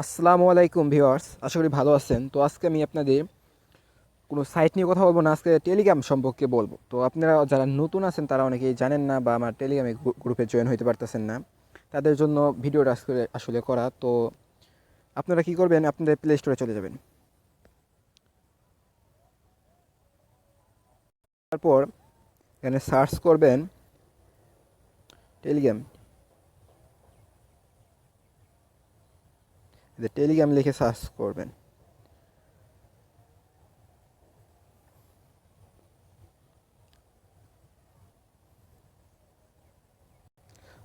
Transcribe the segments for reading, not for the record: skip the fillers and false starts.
আসসালামু আলাইকুম ভিউয়ার্স, আশা করি ভালো আছেন। তো আজকে আমি আপনাদের কোনো সাইট নিয়ে কথা বলবো না, আজকে টেলিগ্রাম সম্পর্কে বলবো। তো আপনারা যারা নতুন আছেন তারা অনেকেই জানেন না বা আমার টেলিগ্রামে গ্রুপে জয়েন হতে পারতেছেন না, তাদের জন্য ভিডিওটা আজকে আসলে করা। তো আপনারা কি করবেন, আপনাদের প্লে স্টোরে চলে যাবেন। তারপর এখানে সার্চ করবেন টেলিগ্রাম। টেলিগ্রাম লিখে সার্চ করবেন।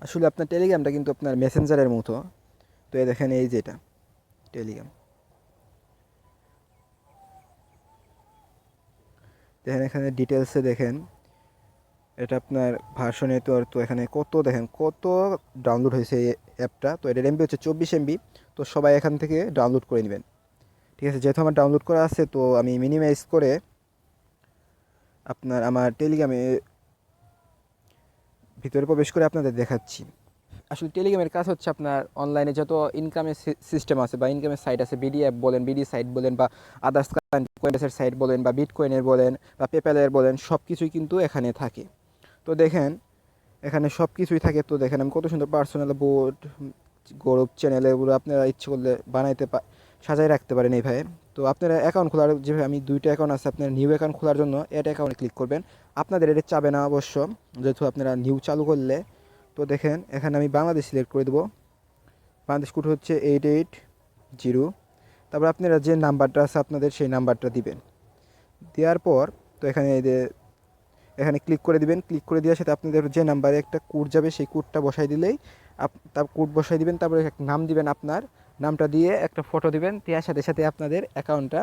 আসলে আপনার টেলিগ্রামটা কিন্তু আপনার মেসেঞ্জারের মতো। তো এই দেখেন, এই যেটা টেলিগ্রাম, দেখেন এখানে ডিটেলসে দেখেন এটা আপনার ভার্সনে। তো এখানে কত দেখেন কত ডাউনলোড হয়েছে এই অ্যাপটা। তো এটার এমবি হচ্ছে 24 MB। তো সবাই এখান থেকে ডাউনলোড করে নেবেন, ঠিক আছে। যেহেতু আমার ডাউনলোড করা আছে, তো আমি মিনিমাইজ করে আমার টেলিগ্রামে ভিতরে প্রবেশ করে আপনাদের দেখাচ্ছি। আসলে টেলিগ্রামের কাজ হচ্ছে আপনার অনলাইনে যত ইনকামের সিস্টেম আছে বা ইনকামের সাইট আছে, বিডি অ্যাপ বলেন, বিডি সাইট বলেন, বা আদার্স কয়েনের সাইট বলেন, বা বিটকয়েনের বলেন, বা পেপ্যালের বলেন, সব কিছুই কিন্তু এখানে থাকে। তো দেখেন এখানে সব কিছুই থাকে। তো দেখেন আমি কত সুন্দর পার্সোনাল বোর্ড, গৌরব চ্যানেল, এগুলো আপনারা ইচ্ছে করলে সাজাই রাখতে পারেন এইভাবে। তো আপনারা অ্যাকাউন্ট খোলার, যেভাবে আমি দুইটা অ্যাকাউন্ট আছে, আপনার নিউ অ্যাকাউন্ট খোলার জন্য অ্যাড অ্যাকাউন্টে ক্লিক করবেন। আপনাদের এটা চাবে না অবশ্য, যেহেতু আপনারা নিউ চালু করলে। তো দেখেন এখানে আমি বাংলাদেশ সিলেক্ট করে দেবো। বাংলাদেশ কোড হচ্ছে 880। তারপর আপনারা যে নাম্বারটা আছে আপনাদের সেই নাম্বারটা দিবেন। দেওয়ার পর তো এখানে ক্লিক করে দিবেন। ক্লিক করে দেওয়ার সাথে আপনাদের যে নাম্বারে একটা কোড যাবে সেই কোডটা বসাই দিলেই তার কোড বসাই দিবেন। তারপরে একটা নাম দিবেন, আপনার নামটা দিয়ে একটা ফটো দিবেন, দেওয়ার সাথে সাথে আপনাদের অ্যাকাউন্টটা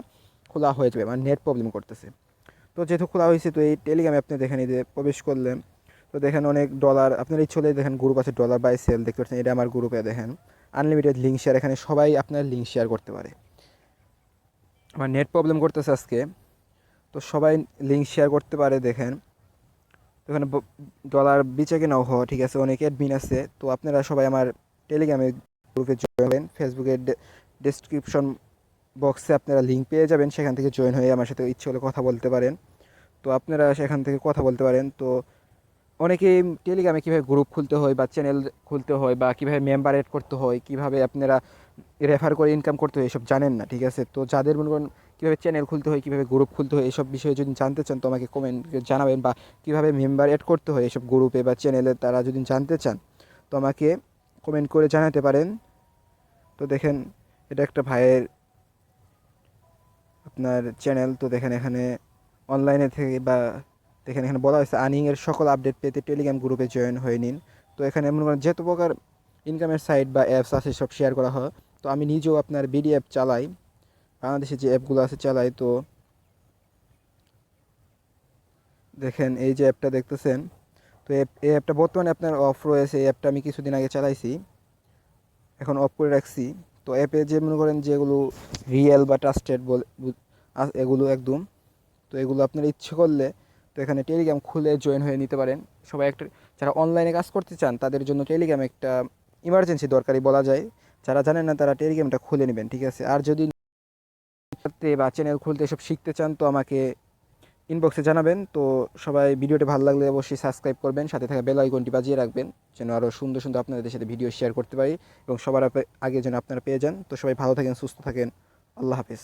খোলা হয়ে যাবে। মানে নেট প্রবলেম করতেছে, তো যেহেতু খোলা হয়েছে, তো এই টেলিগ্রামে আপনি দেখেন এই যে প্রবেশ করলেন। তো দেখেন অনেক ডলার আপনার এই চলে, দেখেন গ্রুপ আছে ডলার বাই সেল, দেখতে পাচ্ছেন। এটা আমার গ্রুপে দেখেন আনলিমিটেড লিঙ্ক শেয়ার, এখানে সবাই আপনার লিঙ্ক শেয়ার করতে পারে। আমার নেট প্রবলেম করতেছে আজকে, তো সবাই লিঙ্ক শেয়ার করতে পারে। দেখেন ওখানে ডলার বেচা কেনাও হয়, ঠিক আছে। অনেক অ্যাডমিন আছে। তো আপনারা সবাই আমার টেলিগ্রামে গ্রুপে জয়েন হবেন। ফেসবুকের ডেসক্রিপশন বক্সে আপনারা লিঙ্ক পেয়ে যাবেন, সেখান থেকে জয়েন হয়ে আমার সাথে ইচ্ছে হলে কথা বলতে পারেন। তো আপনারা সেখান থেকে কথা বলতে পারেন। তো অনেকেই টেলিগ্রামে কীভাবে গ্রুপ খুলতে হয় বা চ্যানেল খুলতে হয় বা কীভাবে মেম্বার এড করতে হয়, কীভাবে আপনারা রেফার করে ইনকাম করতে হয়, এসব জানেন না, ঠিক আছে। তো যাদের মনে করেন কীভাবে চ্যানেল খুলতে হয়, কীভাবে গ্রুপ খুলতে হয়, এসব বিষয়ে যদি জানতে চান তো আমাকে কমেন্ট জানাবেন। বা কীভাবে মেম্বার এড করতে হয় এসব গ্রুপে বা চ্যানেলে, তারা যদি জানতে চান তো আমাকে কমেন্ট করে জানাতে পারেন। তো দেখেন এটা একটা ভাইয়ের আপনার চ্যানেল। তো দেখেন এখানে অনলাইনে থেকে বা দেখেন এখানে বলা হয়েছে আর্নিংয়ের সকল আপডেট পেতে টেলিগ্রাম গ্রুপে জয়েন হয়ে নিন। তো এখানে মনে করেন যত প্রকার ইনকামের সাইট বা অ্যাপস আছে সব শেয়ার করা হয়। তো আমি নিজেও আপনার বিডি অ্যাপ চালাই, বাংলাদেশে যে অ্যাপগুলো আছে চালাই। তো দেখেন এই যে অ্যাপটা দেখতেছেন, তো এই অ্যাপটা বর্তমানে আপনার অফ রয়েছে। এই অ্যাপটা আমি কিছুদিন আগে চালাইছি, এখন অফ করে রাখছি। তো অ্যাপে যে মনে করেন যেগুলো রিয়েল বা ট্রাস্টেড বলে এগুলো একদম। তো এগুলো আপনার ইচ্ছে করলে তো এখানে টেলিগ্রাম খুলে জয়েন হয়ে নিতে পারেন। সবাই একটা, যারা অনলাইনে কাজ করতে চান তাদের জন্য টেলিগ্রাম একটা ইমার্জেন্সি দরকারি বলা যায়। যারা জানেন না তারা টেলিগ্রামটা খুলে নেবেন, ঠিক আছে। আর যদি করতে বা চ্যানেল খুলতে এসব শিখতে চান তো আমাকে ইনবক্সে জানাবেন। তো সবাই ভিডিওটি ভালো লাগলে অবশ্যই সাবস্ক্রাইব করবেন, সাথে থাকা বেল আইকনটি বাজিয়ে রাখবেন, যেন আরও সুন্দর সুন্দর আপনাদের সাথে ভিডিও শেয়ার করতে পারি এবং সবার আগে যেন আপনারা পেয়ে যান। তো সবাই ভালো থাকেন, সুস্থ থাকেন। আল্লাহ হাফেজ।